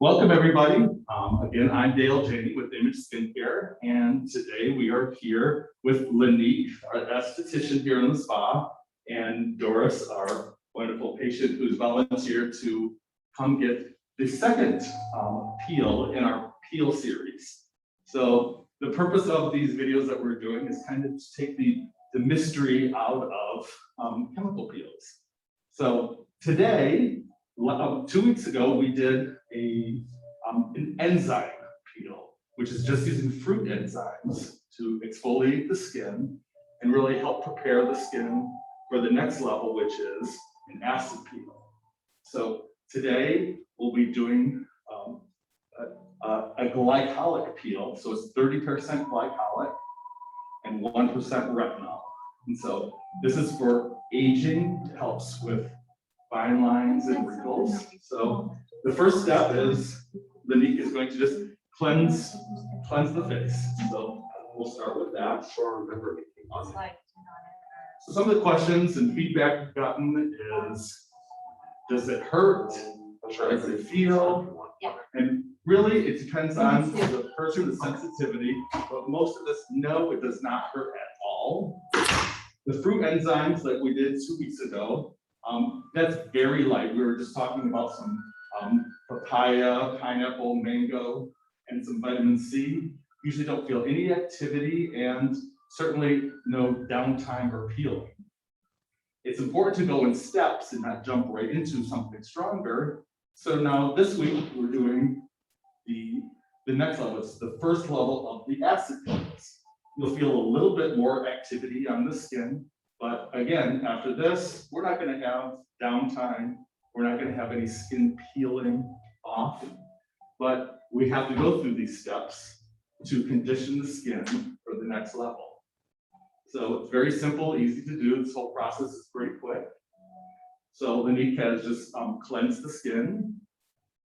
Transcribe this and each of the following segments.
Welcome, everybody. Again, I'm Dale Janey with Image Skincare, and today we are here with Lanique, our esthetician here in the spa, and Doris, our wonderful patient who's volunteered to come get the second peel in our peel series. So the purpose of these videos that we're doing is kind of to take the mystery out of chemical peels. So today, 2 weeks ago, we did an enzyme peel, which is just using fruit enzymes to exfoliate the skin and really help prepare the skin for the next level, which is an acid peel. So today we'll be doing a glycolic peel. So it's 30% glycolic and 1% retinol. And so this is for aging. It helps with fine lines and wrinkles. So the first step is Lanique is going to just cleanse the face. So we'll start with that. So some of the questions and feedback we've gotten is, does it hurt? Does it feel? And really, it depends on the person's sensitivity. But most of us know it does not hurt at all. The fruit enzymes that we did 2 weeks ago, that's very light. We were just talking about some papaya, pineapple, mango, and some vitamin C. Usually don't feel any activity and certainly no downtime or peeling. It's important to go in steps and not jump right into something stronger. So now this week we're doing the next level. It's the first level of the acid peels. You'll feel a little bit more activity on the skin. But again, after this, we're not going to have downtime. We're not going to have any skin peeling off. But we have to go through these steps to condition the skin for the next level. So it's very simple, easy to do. This whole process is pretty quick. So Lanique has just cleansed the skin.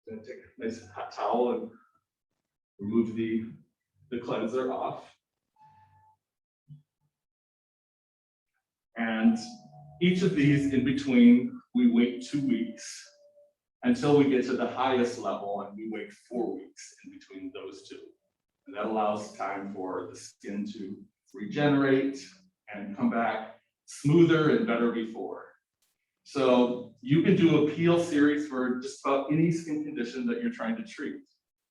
I'm going to take a nice hot towel and remove the cleanser off. And each of these in between, we wait 2 weeks until we get to the highest level, and we wait 4 weeks in between those two. And that allows time for the skin to regenerate and come back smoother and better before. So you can do a peel series for just about any skin condition that you're trying to treat.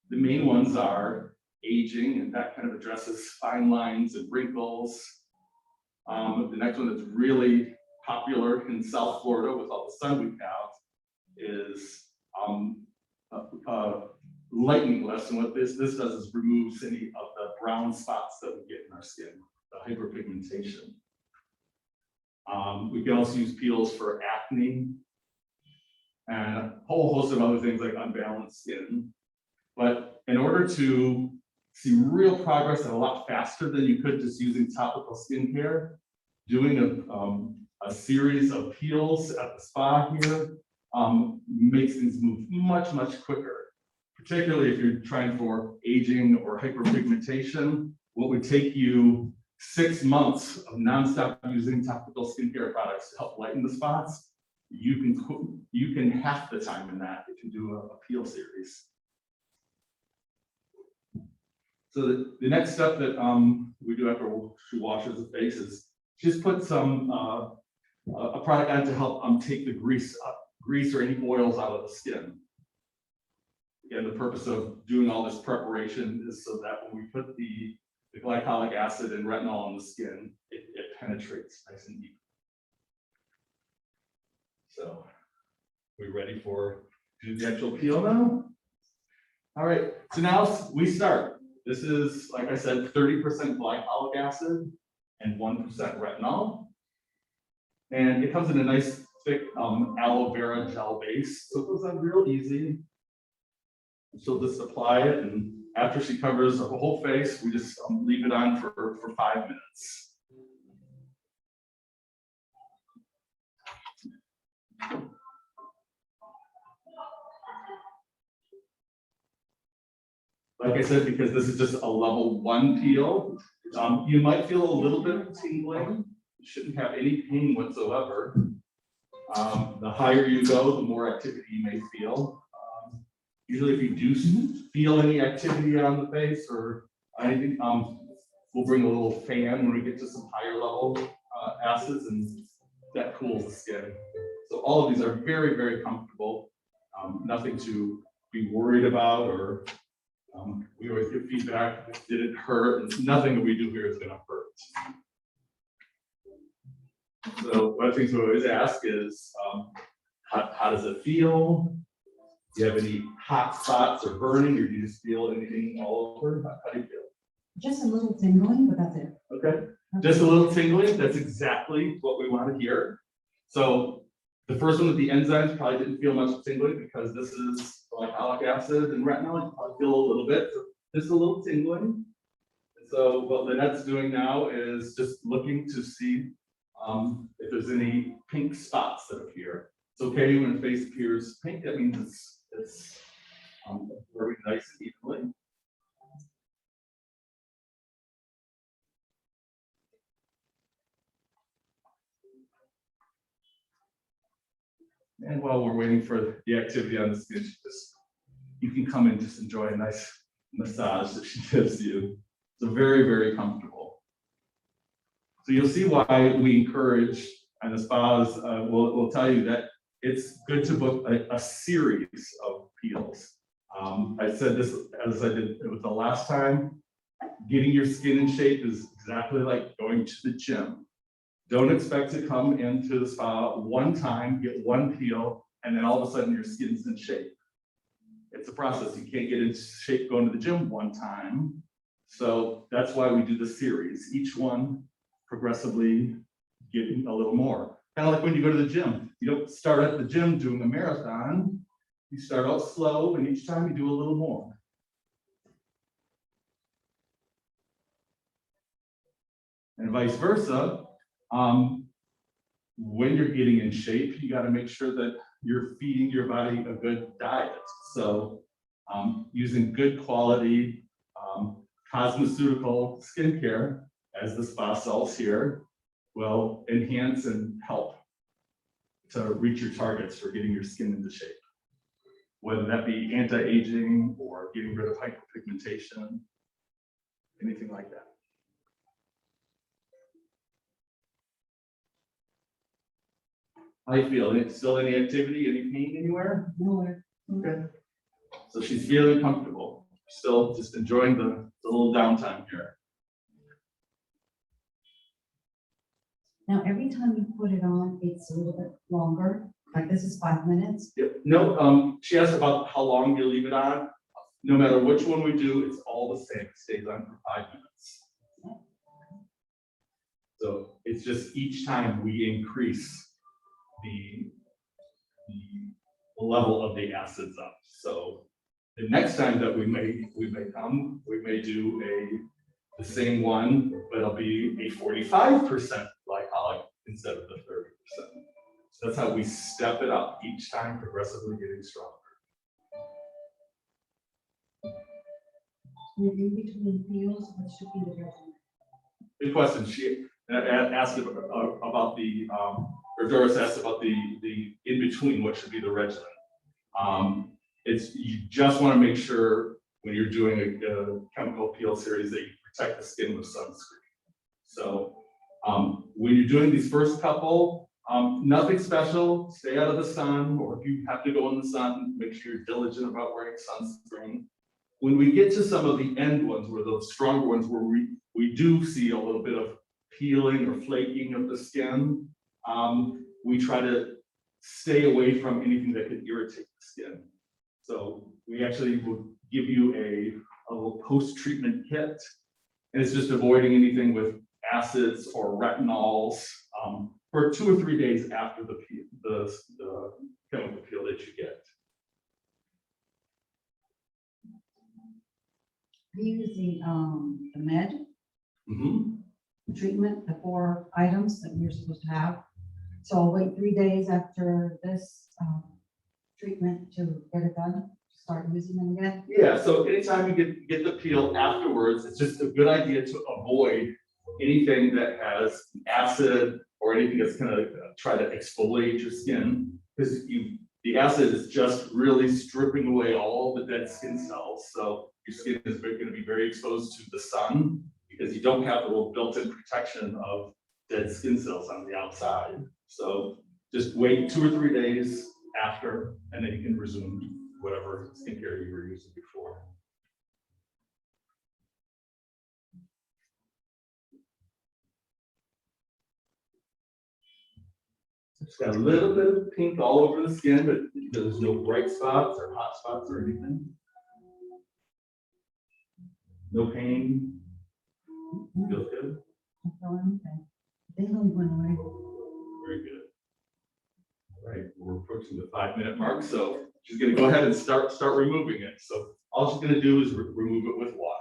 The main ones are aging, and that kind of addresses fine lines and wrinkles. The next one that's really popular in South Florida with all the sun we have is lightening lifts. And what this does is removes any of the brown spots that we get in our skin, the hyperpigmentation. We can also use peels for acne and a whole host of other things like unbalanced skin. But in order to see real progress and a lot faster than you could just using topical skincare, doing a series of peels at the spa here makes things move much, much quicker, particularly if you're trying for aging or hyperpigmentation. What would take you 6 months of nonstop using topical skincare products to help lighten the spots, you can half the time in that if you do a peel series. So the next step that we do after she washes the face is just put some a product on to help take the grease or any oils out of the skin. Again, the purpose of doing all this preparation is so that when we put the glycolic acid and retinol on the skin, it penetrates nice and deep. So, we ready for the actual peel now? All right, so now we start. This is, like I said, 30% glycolic acid and 1% retinol. And it comes in a nice thick aloe vera gel base. So it goes on real easy. She'll just apply it, and after she covers the whole face, we just leave it on for 5 minutes. Like I said, because this is just a level 1 peel, you might feel a little bit of tingling. You shouldn't have any pain whatsoever. The higher you go, the more activity you may feel. Usually if you do feel any activity on the face or anything, we'll bring a little fan when we get to some higher level acids, and that cools the skin. So all of these are very, very comfortable. Nothing to be worried about, or we always give feedback. Did it hurt? And nothing that we do here is going to hurt. So one of the things we always ask is, how does it feel? Do you have any hot spots or burning, or do you just feel anything all over? How do you feel? Just a little tingling, but that's it. Okay, just a little tingling. That's exactly what we want to hear. So the first one with the enzymes probably didn't feel much tingling because this is glycolic acid and retinol. You probably feel a little bit, so just a little tingling. So what Lynette's doing now is just looking to see if there's any pink spots that appear. It's okay when a face appears pink. That means it's very nice and evenly. And while we're waiting for the activity on the skin, you can come and just enjoy a nice massage that she gives you. So very, very comfortable. So you'll see why we encourage, and the spas will tell you that it's good to book a series of peels. I said this as I did with the last time. Getting your skin in shape is exactly like going to the gym. Don't expect to come into the spa one time, get one peel, and then all of a sudden your skin's in shape. It's a process. You can't get in shape going to the gym one time. So that's why we do the series. Each one progressively getting a little more. Kind of like when you go to the gym. You don't start at the gym doing a marathon. You start out slow, and each time you do a little more. And vice versa. When you're getting in shape, you got to make sure that you're feeding your body a good diet. So using good quality cosmeceutical skincare, as the spa sells here, will enhance and help to reach your targets for getting your skin into shape. Whether that be anti-aging or getting rid of hyperpigmentation, anything like that. How you feel? Still any activity, any pain anywhere? Nowhere. Okay. So she's feeling comfortable. Still just enjoying the little downtime here. Now, every time you put it on, it's a little bit longer. Like this is 5 minutes. Yep. No, she asked about how long you leave it on. No matter which one we do, it's all the same. It stays on for 5 minutes. So it's just each time we increase the level of the acids up. So the next time that we may come, we may do the same one, but it'll be a 45% glycolic instead of the 30%. So that's how we step it up each time, progressively getting stronger. And in between peels, what should be the regimen? Good question. She asked about the, or Doris asked about the in between, what should be the regimen. It's, you just want to make sure when you're doing a chemical peel series that you protect the skin with sunscreen. So when you're doing these first couple, nothing special, stay out of the sun, or if you have to go in the sun, make sure you're diligent about wearing sunscreen. When we get to some of the end ones, where those stronger ones, where we do see a little bit of peeling or flaking of the skin, we try to stay away from anything that could irritate the skin. So we actually will give you a little post-treatment kit, and it's just avoiding anything with acids or retinols for 2 or 3 days after the chemical peel that you get. Are you using the med Mm-hmm. treatment, the 4 items that you're supposed to have? So I'll wait 3 days after this treatment to get it done, start using them again? Yeah, so anytime you get the peel afterwards, it's just a good idea to avoid anything that has acid or anything that's gonna try to exfoliate your skin, because the the acid is just really stripping away all the dead skin cells. So your skin is going to be very exposed to the sun because you don't have the little built-in protection of dead skin cells on the outside. So just wait 2 or 3 days after, and then you can resume whatever skincare you were using before. It's got a little bit of pink all over the skin, but there's no bright spots or hot spots or anything. No pain. Feels good. They really went away. Very good. All right, we're approaching the 5-minute mark, so she's going to go ahead and start removing it. So all she's going to do is remove it with water.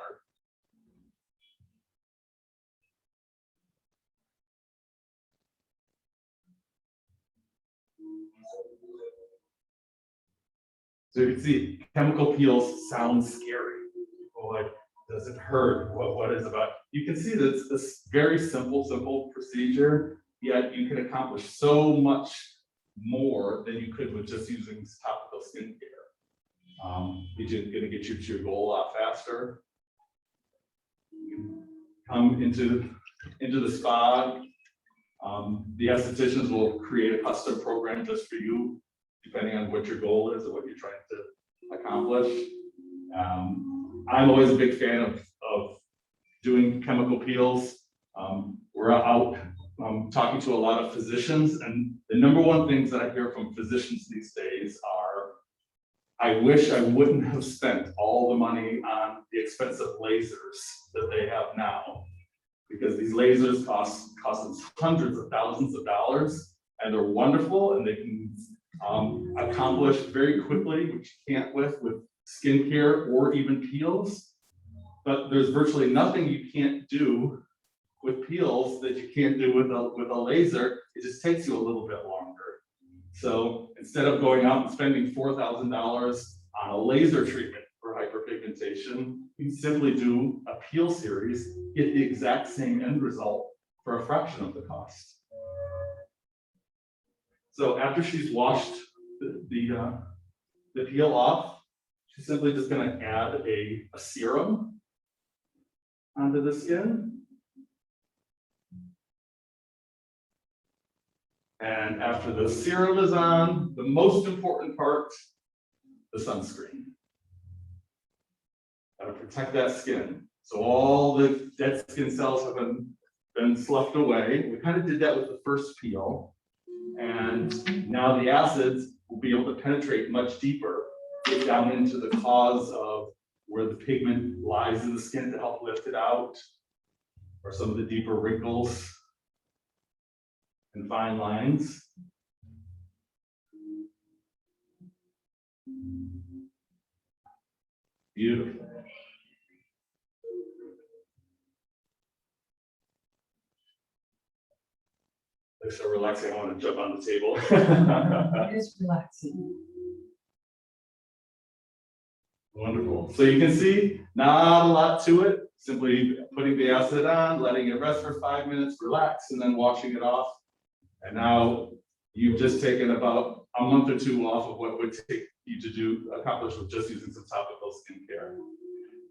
So you can see chemical peels sound scary. People are like, does it hurt? What is it about? You can see that it's this very simple procedure, yet you can accomplish so much more than you could with just using topical skincare. It's going to get you to your goal a lot faster. You come into the spa. The estheticians will create a custom program just for you, depending on what your goal is and what you're trying to accomplish. I'm always a big fan of doing chemical peels. We're out talking to a lot of physicians, and the number one things that I hear from physicians these days are, I wish I wouldn't have spent all the money on the expensive lasers that they have now, because these lasers cost us hundreds of thousands of dollars, and they're wonderful, and they can accomplish very quickly, which you can't with skincare or even peels. But there's virtually nothing you can't do with peels that you can't do with a laser. It just takes you a little bit longer. So instead of going out and spending $4,000 on a laser treatment for hyperpigmentation, you can simply do a peel series, get the exact same end result for a fraction of the cost. So after she's washed the peel off, she's simply just going to add a serum onto the skin. And after the serum is on, the most important part, the sunscreen. Got to protect that skin. So all the dead skin cells have been sloughed away. We kind of did that with the first peel. And now the acids will be able to penetrate much deeper, get down into the cause of where the pigment lies in the skin to help lift it out, or some of the deeper wrinkles and fine lines. Beautiful. Looks so relaxing, I want to jump on the table. It is relaxing. Wonderful. So you can see, not a lot to it. Simply putting the acid on, letting it rest for 5 minutes, relax, and then washing it off. And now you've just taken about a month or two off of what would take you to accomplish with just using some topical skincare.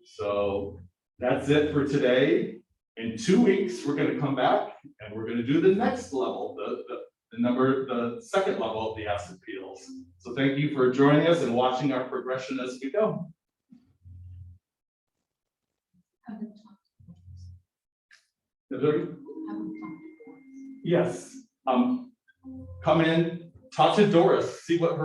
So that's it for today. In 2 weeks, we're going to come back and we're going to do the next level, the second level of the acid peels. So thank you for joining us and watching our progression as we go. Yes. Come in, talk to Doris, see what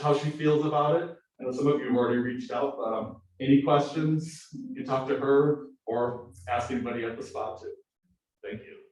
how she feels about it. I know some of you have already reached out. Any questions, you can talk to her or ask anybody at the spa too. Thank you.